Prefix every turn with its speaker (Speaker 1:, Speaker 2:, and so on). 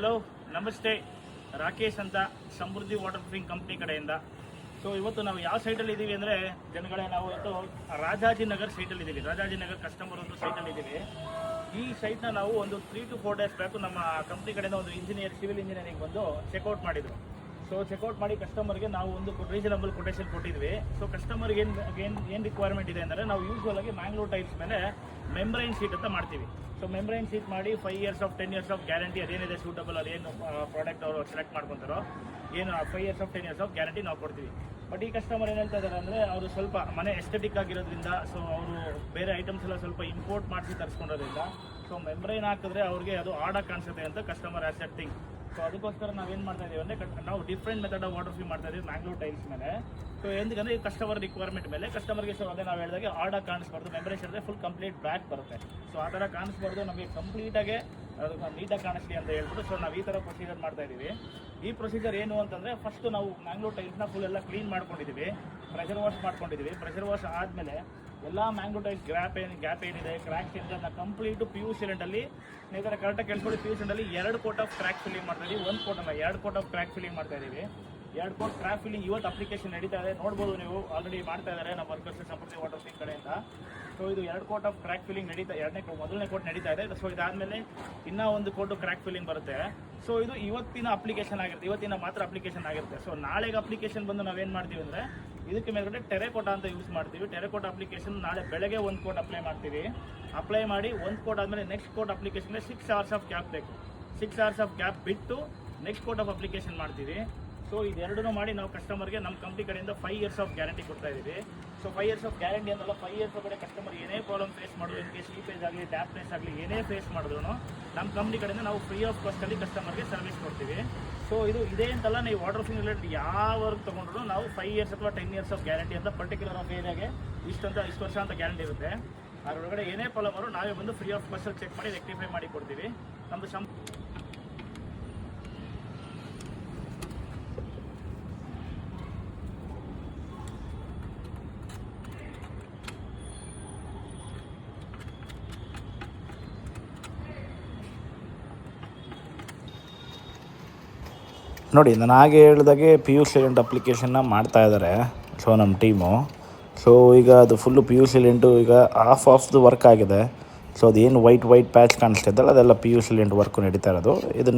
Speaker 1: Hello, ನಮಸ್ತೆ. ರಾಕೇಶ್ ಅಂತ ಸಮೃದ್ಧಿ water proofing company ಕಡೆಯಿಂದ. ಸೊ ಇವತ್ತು ನಾವು ಯಾವ ಸೈಟಲ್ಲಿ ಇದ್ದೀವಿ ಅಂದರೆ ಜನಗಳೇ, ನಾವು ಇವತ್ತು ರಾಜಾಜಿನಗರ್ ಸೈಟಲ್ಲಿ ಇದ್ದೀವಿ. ರಾಜಾಜಿನಗರ್ ಕಸ್ಟಮರ್ ಒಂದು ಸೈಟಲ್ಲಿ ಇದ್ದೀವಿ. ಈ ಸೈಟ್ನ ನಾವು ಒಂದು 3 to 4 days ಬ್ಯಾಕು ನಮ್ಮ ಕಂಪ್ನಿ ಕಡೆಯಿಂದ ಒಂದು ಇಂಜಿನಿಯರ್, ಸಿವಿಲ್ ಇಂಜಿನಿಯರಿಂಗ್ ಬಂದು ಚೆಕ್ಔಟ್ ಮಾಡಿದರು. ಸೊ ಚೆಕ್ಔಟ್ ಮಾಡಿ ಕಸ್ಟಮರ್ಗೆ ನಾವು ಒಂದು ರೀಸನಬಲ್ ಕೊಟೇಶನ್ ಕೊಟ್ಟಿದ್ವಿ. ಸೊ ಕಸ್ಟಮರ್ಗೆ ಏನು ರಿಕ್ವೈರ್ಮೆಂಟ್ ಇದೆ ಅಂದರೆ, ನಾವು ಯೂಶ್ವಲ್ ಆಗಿ ಮ್ಯಾಂಗ್ಳೂರ್ ಟೈಲ್ಸ್ ಮೇಲೆ ಮೆಂಬ್ರೈನ್ ಶೀಟ್ ಅಂತ ಮಾಡ್ತೀವಿ. ಸೊ ಮೆಂಬ್ರೈನ್ ಶೀಟ್ ಮಾಡಿ 5 years of 10 years of guarantee, ಅದೇನಿದೆ ಸೂಟಬಲ್, ಅದೇನು ಪ್ರಾಡಕ್ಟ್ ಅವರು ಸೆಲೆಕ್ಟ್ ಮಾಡ್ಕೊತಾರೋ, ಏನು 5 years of 10 years of guarantee ನಾವು ಕೊಡ್ತೀವಿ. ಬಟ್ ಈ ಕಸ್ಟಮರ್ ಏನು ಹೇಳ್ತಾ ಇದ್ದಾರೆ ಅಂದರೆ, ಅವರು ಸ್ವಲ್ಪ ಮನೆ ಎಸ್ಥೆಟಿಕ್ ಆಗಿರೋದ್ರಿಂದ, ಸೊ ಅವರು ಬೇರೆ ಐಟಮ್ಸ್ ಎಲ್ಲ ಸ್ವಲ್ಪ ಇಂಪೋರ್ಟ್ ಮಾಡಿಸಿ ತರಿಸ್ಕೊಂಡಿರೋದ್ರಿಂದ, ಸೊ ಮೆಂಬ್ರೈನ್ ಹಾಕಿದ್ರೆ ಅವ್ರಿಗೆ ಅದು ಆಡಾಗಿ ಕಾಣಿಸುತ್ತೆ ಅಂತ ಕಸ್ಟಮರ್ ಆ್ಯಸ್ ಥಿಂಗ್. ಸೊ ಅದಕ್ಕೋಸ್ಕರ ನಾವೇನು ಮಾಡ್ತಾ ಇದೀವಿ ಅಂದರೆ, ನಾವು different method of water proofing ಮಾಡ್ತಾ ಇದೀವಿ ಮ್ಯಾಂಗ್ಳೂರ್ ಟೈಲ್ಸ್ ಮೇಲೆ. ಸೊ ఎందుకంದ್ರೆ ಈ ಕಸ್ಟಮರ್ ರಿಕ್ವೈರ್ಮೆಂಟ್ ಮೇಲೆ ಕಸ್ಟಮರ್ಗೆ ಸೊ ಅದೇ ನಾವು ಹೇಳಿದಾಗೆ ಆಡಾಗಿ ಕಾಣಿಸ್ಬಾರ್ದು, ಮೆಂಬ್ರೇನ್ ಇದ್ರೆ ಫುಲ್ ಕಂಪ್ಲೀಟ್ ಬ್ಯಾಕ್ ಬರುತ್ತೆ. ಸೊ ಆ ಥರ ಕಾಣಿಸ್ಬಾರ್ದು, ನಮಗೆ ಕಂಪ್ಲೀಟಾಗೆ ಅದು ನೀಟಾಗಿ ಕಾಣಿಸ್ಲಿ ಅಂತ ಹೇಳ್ಬಿಟ್ಟು ಸೊ ನಾವು ಈ ಥರ ಪ್ರೊಸೀಜರ್ ಮಾಡ್ತಾ ಇದ್ದೀವಿ. ಈ ಪ್ರೊಸೀಜರ್ ಏನು ಅಂತಂದರೆ, ಫಸ್ಟು ನಾವು ಮ್ಯಾಂಗ್ಳೂರ್ ಟೈಲ್ಸ್ನ ಫುಲ್ ಎಲ್ಲ ಕ್ಲೀನ್ ಮಾಡ್ಕೊಂಡಿದ್ದೀವಿ, ಪ್ರೆಷರ್ ವಾಶ್ ಮಾಡ್ಕೊಂಡಿದ್ದೀವಿ. ಪ್ರೆಷರ್ ವಾಶ್ ಆದಮೇಲೆ ಎಲ್ಲ ಮ್ಯಾಂಗ್ಳೂರ್ ಟೈಲ್ಸ್ ಗ್ಯಾಪ್ ಏನಿದೆ, ಕ್ರ್ಯಾಕ್ಸ್ ಏನಿದೆ, ಅದನ್ನ ಕಂಪ್ಲೀಟು ಪಿ ಯು ಸಿಲೆಂಟಲ್ಲಿ ಈ ಥರ ಕರೆಕ್ಟಾಗಿ ಕೇಳ್ಕೊಳ್ಳಿ. ಪಿ ಯು ಸಿಲೆಂಟಲ್ಲಿ 2 ಕೋಟ್ ಆಫ್ ಕ್ರ್ಯಾಕ್ ಫಿಲ್ಲಿಂಗ್ ಮಾಡ್ತಾ ಇದ್ದೀವಿ. 1 ಕೋಟ್ ಅಲ್ಲ, 2 ಕೋಟ್ ಆಫ್ ಕ್ರ್ಯಾಕ್ ಫಿಲ್ಲಿಂಗ್ ಮಾಡ್ತಾ ಇದ್ದೀವಿ. 2 ಕೋಟ್ ಕ್ರ್ಯಾಕ್ ಫಿಲ್ಲಿಂಗ್ ಇವತ್ತು ಅಪ್ಲಿಕೇಶನ್ ನಡೀತಾ ಇದೆ, ನೋಡ್ಬೋದು ನೀವು. ಆಲ್ರೆಡಿ ಮಾಡ್ತಾ ಇದ್ದಾರೆ ನಮ್ಮ ವರ್ಕರ್ಸ್ ಸಮೃದ್ಧಿ ವಾಟರ್ ಪ್ರೂಫಿಂಗ್ ಕಡೆಯಿಂದ. ಸೊ ಇದು 2 ಕೋಟ್ ಆಫ್ ಕ್ರ್ಯಾಕ್ ಫಿಲ್ಲಿಂಗ್ ನಡೀತಾ, ಮೊದಲನೇ ಕೋಟ್ ನಡೀತಾ ಇದೆ. ಸೊ ಇದಾದಮೇಲೆ ಇನ್ನೂ 1 ಕೋಟು ಕ್ರ್ಯಾಕ್ ಫಿಲ್ಲಿಂಗ್ ಬರುತ್ತೆ. ಸೊ ಇದು ಇವತ್ತಿನ ಅಪ್ಲಿಕೇಶನ್ ಆಗಿರುತ್ತೆ, ಇವತ್ತಿನ ಮಾತ್ರ ಅಪ್ಲಿಕೇಶನ್ ಆಗಿರುತ್ತೆ. ಸೊ ನಾಳೆಗೆ ಅಪ್ಲಿಕೇಶನ್ ಬಂದು ನಾವೇನು ಮಾಡ್ತೀವಿ ಅಂದರೆ, ಇದಕ್ಕೆ ಮೇಲ್ಗಡೆ ಟೆರೆಕೋಟಾ ಅಂತ ಯೂಸ್ ಮಾಡ್ತೀವಿ. ಟೆರೆಕೋಟಾ ಅಪ್ಲಿಕೇಶನ್ ನಾಳೆ ಬೆಳಗ್ಗೆ 1 ಕೋಟ್ ಅಪ್ಲೈ ಮಾಡ್ತೀವಿ. ಅಪ್ಲೈ ಮಾಡಿ 1 ಕೋಟ್ ಆದಮೇಲೆ ನೆಕ್ಸ್ಟ್ ಕೋಟ್ ಅಪ್ಲಿಕೇಶನ್ಗೆ 6 hours ಆಫ್ ಗ್ಯಾಪ್ ಬೇಕು. 6 hours ಆಫ್ ಗ್ಯಾಪ್ ಬಿಟ್ಟು ನೆಕ್ಸ್ಟ್ ಕೋಟ್ ಆಫ್ ಅಪ್ಲಿಕೇಶನ್ ಮಾಡ್ತೀವಿ. ಸೊ ಇದೆರಡೂ ಮಾಡಿ ನಾವು ಕಸ್ಟಮರ್ಗೆ ನಮ್ಮ ಕಂಪ್ನಿ ಕಡೆಯಿಂದ 5 years ಆಫ್ ಗ್ಯಾರಂಟಿ ಕೊಡ್ತಾ ಇದ್ದೀವಿ. ಸೊ 5 years ಆಫ್ ಗ್ಯಾರಂಟಿ ಅಂತಲ್ಲ, 5 years ಒಳಗಡೆ ಕಸ್ಟಮರ್ ಏನೇ ಪ್ರಾಬ್ಲಮ್ ಫೇಸ್ ಮಾಡಿದ್ರು, ಇನ್ ಕೇಸ್ ಲೀಕೇಜ್ ಆಗಲಿ, ಡ್ಯಾಪ್ನೆಸ್ ಆಗಲಿ, ಏನೇ ಫೇಸ್ ಮಾಡಿದ್ರು ನಮ್ಮ ಕಂಪ್ನಿ ಕಡೆಯಿಂದ ನಾವು ಫ್ರೀ ಆಫ್ ಕಾಸ್ಟಲ್ಲಿ ಕಸ್ಟಮರ್ಗೆ ಸರ್ವಿಸ್ ಕೊಡ್ತೀವಿ. ಸೊ ಇದು ಇದೇ ಅಂತಲ್ಲ, ನೀವು ವಾಟರ್ ಪ್ರೂಫಿಂಗ್ ರಿಲೇಟೆಡ್ ಯಾವ ವರ್ಕ್ ತೊಗೊಂಡ್ರು ನಾವು 5 years ಅಥವಾ 10 years ಆಫ್ ಗ್ಯಾರಂಟಿ ಅಂತ ಪರ್ಟಿಕ್ಯುಲರ್ ಆಫ್ ಏರಿಯಾಗೆ ಇಷ್ಟು ವರ್ಷ ಅಂತ ಗ್ಯಾರಂಟಿ ಇರುತ್ತೆ. ಅದರೊಳಗಡೆ ಏನೇ ಪ್ರಾಬ್ಲಮ್ ಅವರು ನಾವೇ ಬಂದು ಫ್ರೀ ಆಫ್ ಕಾಸ್ಟಲ್ಲಿ ಚೆಕ್ ಮಾಡಿ ರೆಕ್ಟಿಫೈ ಮಾಡಿ ಕೊಡ್ತೀವಿ. ನಮ್ಮದು
Speaker 2: ನೋಡಿ, ನಾನು ಹಾಗೆ ಹೇಳಿದಾಗೆ ಪಿ ಯು ಸಿಲೆಂಟ್ ಅಪ್ಲಿಕೇಶನ್ನ ಮಾಡ್ತಾ ಇದ್ದಾರೆ ಸೊ ನಮ್ಮ ಟೀಮು. ಸೊ ಈಗ ಅದು ಫುಲ್ಲು ಪಿ ಯು ಸಿಲೆಂಟು ಈಗ ಆಫ್ ವರ್ಕ್ ಆಗಿದೆ. ಸೊ ಅದೇನು ವೈಟ್ ಪ್ಯಾಚ್ ಕಾಣಿಸ್ತಾ ಇದ್ದಲ್ಲ, ಅದೆಲ್ಲ ಪಿ ಯು ಸಿಲೆಂಟ್ ವರ್ಕು ನಡೀತಾ ಇರೋದು. ಇದನ್ನು